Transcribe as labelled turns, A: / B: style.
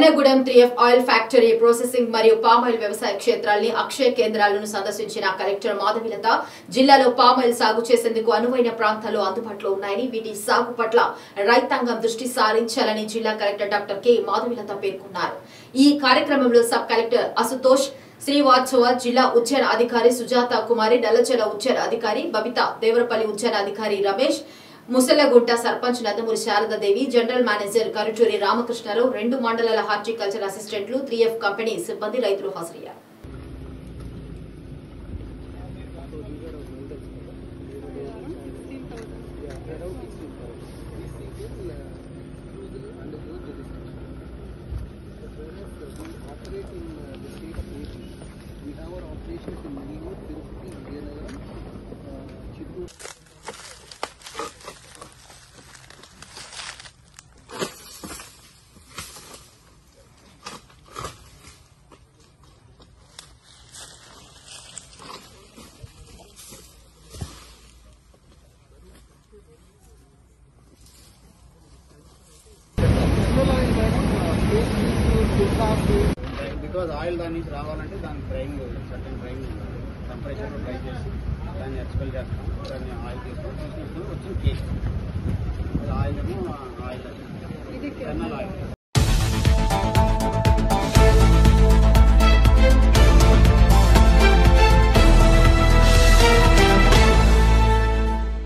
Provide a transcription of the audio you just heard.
A: చెన్నగూడెం 3F oil factory processing మరియు palm oil వ్యవసాయ క్షేత్రాల్ని అక్షయ కేంద్రాలను సందర్శించిన కలెక్టర్ మాధవిలత జిల్లాలో పామ్ ఆయిల్ సాగు చేసేందుకు అనువైన ప్రాంతాలు అందుబాటులో ఉన్నాయని వీటి సాగు పట్ల రైతాంగం దృష్టి సారించాలని జిల్లా కలెక్టర్ డాక్టర్ కె మాధవిలత పేర్కొన్నారు। ఈ కార్యక్రమంలో సబ్ కలెక్టర్ అసుతోష్ శ్రీవాత్సవ, జిల్లా ఉద్యాన అధికారి సుజాత కుమారి, నల్లచెల ఉద్యాన అధికారి బబిత, దేవరపల్లి ఉద్యాన అధికారి రమేష్, ముసలగుంట సర్పంచ్ నందమూరి శారదాదేవి, జనరల్ మేనేజర్ కరుటూరి రామకృష్ణరావు, 2 మండలాల హార్టికల్చర్ అసిస్టెంట్లు, 3F కంపెనీ సిబ్బంది, రైతులు హాజరయ్యారు।
B: Because oil దాని నుంచి రావాలంటే దాని డ్రైవింగ్ సర్టెన్ డ్రైవింగ్ టెంపరేచర్లో డ్రై చేసి దాన్ని ఎక్స్పెల్ చేస్తాం, దాన్ని ఆయిల్ తీసుకొని వచ్చిన కేక్